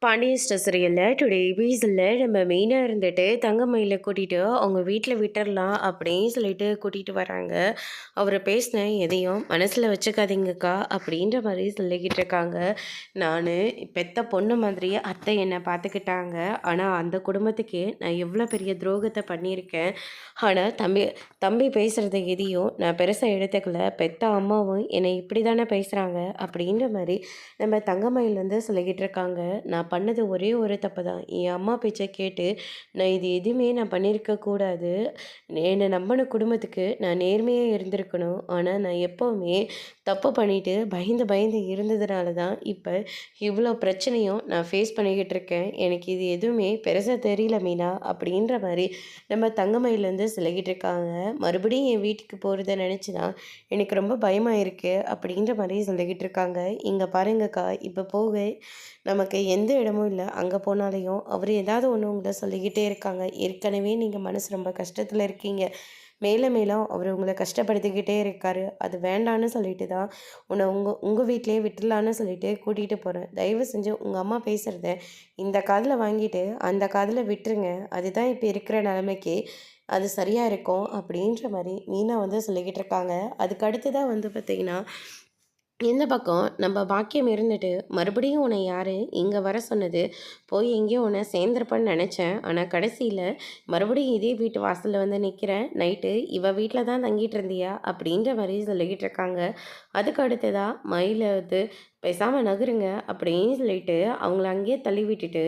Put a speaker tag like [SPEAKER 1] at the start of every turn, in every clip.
[SPEAKER 1] Pandian store சீரியலில் today எபிசோடில் நம்ம மெயினாக இருந்துட்டு தங்கமயில கூட்டிகிட்டு அவங்க வீட்டில் விட்டுறலாம் அப்படின்னு சொல்லிட்டு கூட்டிகிட்டு வராங்க. அவர் பேசின எதையும் மனசில் வச்சுக்காதீங்கக்கா அப்படின்ற மாதிரி சொல்லிக்கிட்டு இருக்காங்க. நான் பெத்த பொண்ணு மாதிரியே அத்தை என்னை பார்த்துக்கிட்டாங்க. ஆனால் அந்த குடும்பத்துக்கு நான் எவ்வளோ பெரிய துரோகத்தை பண்ணியிருக்கேன். ஆனால் தம்பி பேசுகிறத எதையும் நான் பெருசாக எடுத்துக்கல. பெத்த அம்மாவும் என்னை இப்படி தானே பேசுகிறாங்க அப்படின்ற மாதிரி நம்ம தங்கமயில் வந்து சொல்லிக்கிட்டு இருக்காங்க. நான் பண்ணது ஒரே ஒரு தப்பு தான். என் அம்மா பேச்சை கேட்டு நான் இது எதுவுமே நான் பண்ணியிருக்க கூடாது. என்னை நம்பின குடும்பத்துக்கு நான் நேர்மையாக இருந்திருக்கணும். ஆனால் நான் எப்போவுமே தப்பு பண்ணிவிட்டு பயந்து பயந்து இருந்ததுனால தான் இப்போ இவ்வளோ பிரச்சனையும் நான் ஃபேஸ் பண்ணிக்கிட்டு இருக்கேன். எனக்கு இது எதுவுமே பெருசாக தெரியல மீனா அப்படின்ற மாதிரி நம்ம தங்கமயிலேருந்து சொல்லிக்கிட்டு இருக்காங்க. மறுபடியும் என் வீட்டுக்கு போகிறத நினச்சி தான் எனக்கு ரொம்ப பயமாக இருக்குது அப்படின்ற மாதிரி சொல்லிக்கிட்டு இருக்காங்க. இங்கே பாருங்கக்கா, இப்போ போக நமக்கு எந்த இடமும் இல்லை. அங்கே போனாலையும் அவர் ஏதாவது ஒன்று உங்களை சொல்லிக்கிட்டே இருக்காங்க. ஏற்கனவே நீங்கள் மனசு ரொம்ப கஷ்டத்தில் இருக்கீங்க. மேலும் மேலும் அவர் உங்களை கஷ்டப்படுத்திக்கிட்டே இருக்காரு. அது வேண்டான்னு சொல்லிட்டு தான் உன்னை உங்கள் வீட்டிலேயே விட்டுடலான்னு சொல்லிட்டு கூட்டிகிட்டு போகிறேன். தயவு செஞ்சு உங்கள் அம்மா பேசுகிறத இந்த காதில் வாங்கிட்டு அந்த காதில் விட்டுருங்க. அதுதான் இப்போ இருக்கிற நிலைமைக்கு அது சரியாக இருக்கும் அப்படின்ற மாதிரி மீனா வந்து சொல்லிக்கிட்டு இருக்காங்க. அதுக்கு அடுத்து தான் வந்து பார்த்திங்கன்னா இந்த பக்கம் நம்ம பாக்கியம் இருந்துட்டு மறுபடியும் உன்னை யார் இங்கே வர சொன்னது? போய் எங்கேயோ உன்னை சேர்ந்துருப்பேன்னு நினச்சேன். ஆனால் கடைசியில் மறுபடியும் இதே வீட்டு வாசலில் வந்து நிற்கிறேன். நைட்டு இவ வீட்டில் தான் தங்கிட்டு இருந்தியா அப்படின்ற மாதிரி சொல்லிக்கிட்டு இருக்காங்க. அதுக்கு அடுத்ததாக மயிலை வந்து பேசாமல் நகருங்க அப்படின்னு சொல்லிட்டு அவங்கள அங்கேயே தள்ளி விட்டுட்டு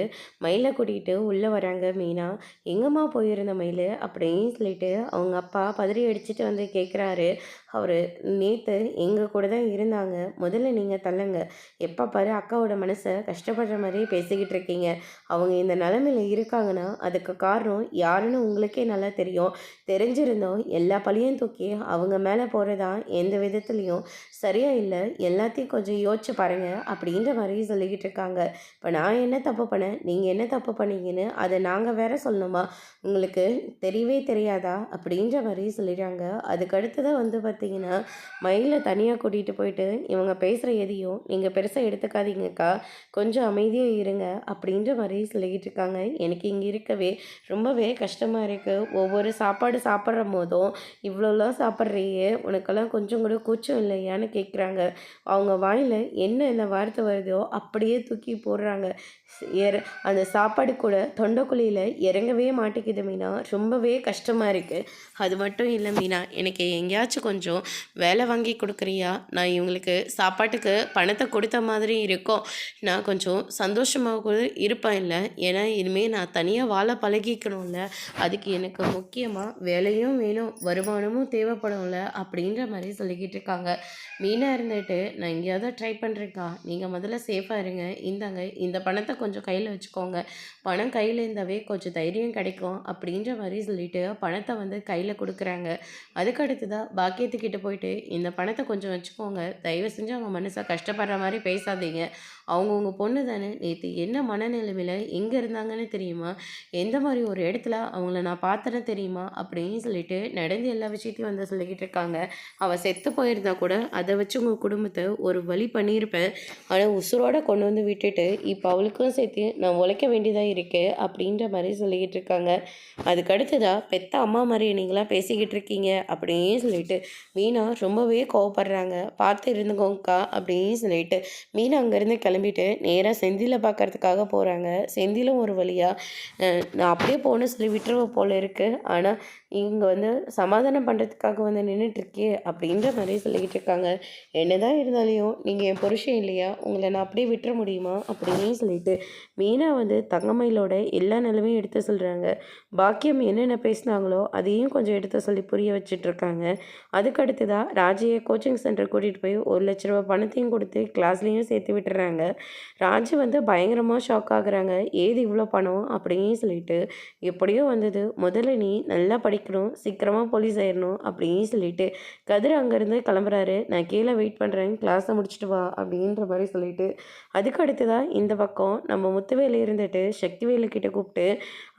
[SPEAKER 1] மயிலை கூட்டிகிட்டு உள்ளே வராங்க மீனா. எங்கம்மா போயிருந்த மயில் அப்படின்னு சொல்லிட்டு அவங்க அப்பா பதறி அடிச்சுட்டு வந்து கேட்குறாரு. அவர் நேற்று எங்கள் கூட தான் இருந்தாங்க. முதல்ல நீங்கள் தள்ளுங்க. எப்போ பாரு அக்காவோட மனசை கஷ்டப்படுற மாதிரியே பேசிக்கிட்டு இருக்கீங்க. அவங்க இந்த நிலமையில் இருக்காங்கன்னா அதுக்கு காரணம் யாருன்னு உங்களுக்கே நல்லா தெரியும். தெரிஞ்சிருந்தோம் எல்லா பழியும் தூக்கி அவங்க மேலே போகிறதா எந்த விதத்துலேயும் சரியா இல்லை. எல்லாத்தையும் கொஞ்சம் யோசிச்சு பாருங்கள் அப்படின்ற மாதிரி சொல்லிக்கிட்டு இருக்காங்க. இப்போ நான் என்ன தப்பு பண்ணேன், நீங்கள் என்ன தப்பு பண்ணீங்கன்னு அதை நாங்கள் வேற சொல்லணுமா? உங்களுக்கு தெரியவே தெரியாதா அப்படின்ற மாதிரி சொல்லிடுறாங்க. அதுக்கடுத்து தான் வந்து பார்த்திங்கன்னா மயிலை தனியாக கூட்டிகிட்டு போயிட்டு இவங்க பேசுகிற எதையும் நீங்கள் பெருசாக எடுத்துக்காதீங்கக்கா, கொஞ்சம் அமைதியாக இருங்க அப்படின்ற மாதிரி சொல்லிக்கிட்டு இருக்காங்க. எனக்கு இங்கே இருக்கவே ரொம்பவே கஷ்டமாக இருக்குது. ஒவ்வொரு சாப்பாடு சாப்பிட்ற போதும் இவ்வளோலாம் சாப்பிட்றியே, உனக்கெல்லாம் கொஞ்சம் கூட கூச்சம் இல்லையான்னு கேட்குறாங்க. அவங்க வாயில் என்ன இந்த வார்த்தை வருதோ அப்படியே தூக்கி போடுறாங்க. அந்த சாப்பாடு கூட தொண்டைக்குழியில் இறங்கவே மாட்டேங்குது மீனா. ரொம்பவே கஷ்டமாக இருக்குது. அது மட்டும் இல்லை மீனா, எனக்கு எங்கேயாச்சும் கொஞ்சம் வேலை வாங்கி கொடுக்குறியா? நான் இவங்களுக்கு சாப்பாட்டுக்கு பணத்தை கொடுத்த மாதிரி இருக்கும். நான் கொஞ்சம் சந்தோஷமாக கூட இருப்பேன் இல்லை. ஏன்னா இனிமேல் நான் தனியாக வாழ பழகிக்கணும்ல. அதுக்கு எனக்கு முக்கியமாக வேலையும் வேணும், வருமானமும் தேவைப்படும்ல அப்படின்ற மாதிரி சொல்லிக்கிட்டு இருக்காங்க. மீனாக இருந்துட்டு நான் எங்கேயாவது ட்ரை பண்ணுறேங்க்கா, நீங்கள் முதல்ல சேஃபாக இருங்க. இந்தாங்க இந்த பணத்தை கொஞ்சம் கையில் வச்சுக்கோங்க. பணம் கையில் இருந்தாவே கொஞ்சம் தைரியம் கிடைக்கும் அப்படின்ற மாதிரி சொல்லிட்டு பணத்தை வந்து கையில் கொடுக்குறாங்க. அதுக்கடுத்து தான் பாக்கியத்துக்கிட்ட போயிட்டு இந்த பணத்தை கொஞ்சம் வச்சுக்கோங்க. தயவு செஞ்சு அவங்க மனசை கஷ்டப்படுற மாதிரி பேசாதீங்க. அவங்கவுங்க பொண்ணு தானே. நேற்று என்ன மனநிலைமையில் எங்கே இருந்தாங்கன்னு தெரியுமா? எந்த மாதிரி ஒரு இடத்துல அவங்கள நான் பார்த்தேன்னு தெரியுமா? அப்படின்னு சொல்லிட்டு நடந்து எல்லா விஷயத்தையும் வந்து சொல்லிக்கிட்டு இருக்காங்க. அவள் செத்து போயிருந்தா கூட அதை வச்சு உங்கள் குடும்பத்தை ஒரு வழி பண்ணியிருப்பேன். ஆனால் உசுரோட கொண்டு வந்து விட்டுட்டு இப்போ அவளுக்கும் சேர்த்து நான் உழைக்க வேண்டியதாக இருக்குது அப்படின்ற மாதிரி சொல்லிக்கிட்டு இருக்காங்க. அதுக்கடுத்ததாக பெத்த அம்மா மாதிரி நீங்களாம் பேசிக்கிட்டு இருக்கீங்க அப்படின்னு சொல்லிட்டு மீனா ரொம்பவே கோவப்படுறாங்க. பார்த்து இருந்துக்கோங்கக்கா அப்படின்னு சொல்லிட்டு மீனா அங்கேருந்து கிளம்பிட்டு நேராக செந்திலை பார்க்கறதுக்காக போகிறாங்க. செந்திலும் ஒரு வழியாக நான் அப்படியே போகணும்னு சொல்லி விட்டுருவ போல இருக்குது. ஆனால் இவங்க வந்து சமாதானம் பண்ணுறதுக்காக வந்து நின்றுட்டுருக்கே அப்படின்ற மாதிரி சொல்லிக்கிட்டு இருக்காங்க. என்னதான் இருந்தாலையும் நீங்கள் என் புருஷன் இல்லையா? உங்களை நான் அப்படியே விட்டுற முடியுமா அப்படின்னு சொல்லிட்டு மீனா வந்து தங்கமயிலோட எல்லா நிலைமையும் எடுத்து சொல்கிறாங்க. பாக்கியம் என்னென்ன பேசினாங்களோ அதையும் கொஞ்சம் எடுத்து சொல்லி புரிய வச்சிட்ருக்காங்க. அதுக்கடுத்து தான் ராஜியை கோச்சிங் சென்டர் கூட்டிகிட்டு போய் 1,00,000 ரூபா பணத்தையும் கொடுத்து கிளாஸ்லேயும் சேர்த்து விட்டுறாங்க. ராஜி வந்து பயங்கரமாக ஷாக் ஆகுறாங்க. ஏது இவ்வளோ பணம் அப்படின்னு சொல்லிட்டு. எப்படியோ வந்தது, முதல்ல நீ நல்லா படிக்கணும், சீக்கிரமாக போலீஸ் ஆயிடணும் அப்படின்னு சொல்லிட்டு கதிர் அங்கேருந்து கிளம்புறாரு. நான் கீழே வெயிட் பண்ணுறேன், கிளாஸை முடிச்சுட்டு வா அப்படின்ற மாதிரி சொல்லிட்டு அதுக்கு அடுத்து தான் இந்த பக்கம் நம்ம முத்துவேலு இருந்துட்டு சக்திவேலு கிட்ட கூப்பிட்டு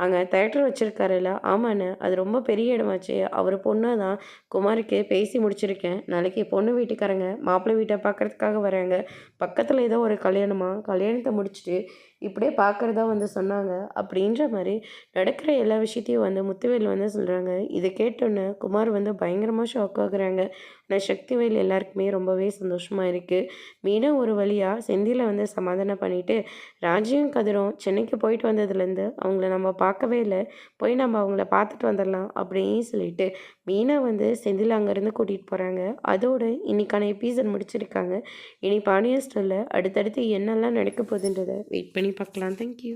[SPEAKER 1] அங்கே தேட்டர் வச்சுருக்காருல்ல, ஆமாண்ணே அது ரொம்ப பெரிய இடமாச்சு, அவர் பொண்ணை தான் குமாருக்கு பேசி முடிச்சிருக்கேன். நாளைக்கு பொண்ணு வீட்டுக்காரங்க மாப்பிள்ளை வீட்டை பார்க்குறதுக்காக வராங்க. பக்கத்தில் ஏதோ ஒரு கல்யாணத்தை முடிச்சுட்டு இப்படியே பார்க்குறதா வந்து சொன்னாங்க. அப்படின்ற மாரி நடக்கிற எல்லா விஷயத்தையும் வந்து முத்துவேல் வந்து சொல்றாங்க. இத கேட்டோனே குமார் வந்து பயங்கரமா ஷாக் ஆகுறாங்க. ஆனா சக்திவேல் எல்லாருக்குமே ரொம்பவே சந்தோஷமா இருக்கு. மீனா ஒரு வழியா செந்தில வந்து சமாதானம் பண்ணிட்டு, ராஜியும் கதிரும் சென்னைக்கு போயிட்டு வந்ததுலேருந்து அவங்கள நம்ம பார்க்கவே இல்ல. போய் நம்ம அவங்கள பார்த்துட்டு வந்துரலாம் அப்படின்னு சொல்லிட்டு, மீனா வந்து செந்தில அங்கேருந்து கூட்டிட்டு போறாங்க. அதோட இன்னைக்கான எபிசோட் முடிச்சிருக்காங்க. இனி பாண்டியன் ஸ்டோரில அடுத்தடுத்து என்னெல்லாம் நடக்க போகுதுன்றத வெயிட் பண்ணி பார்க்கலாம். Thank you.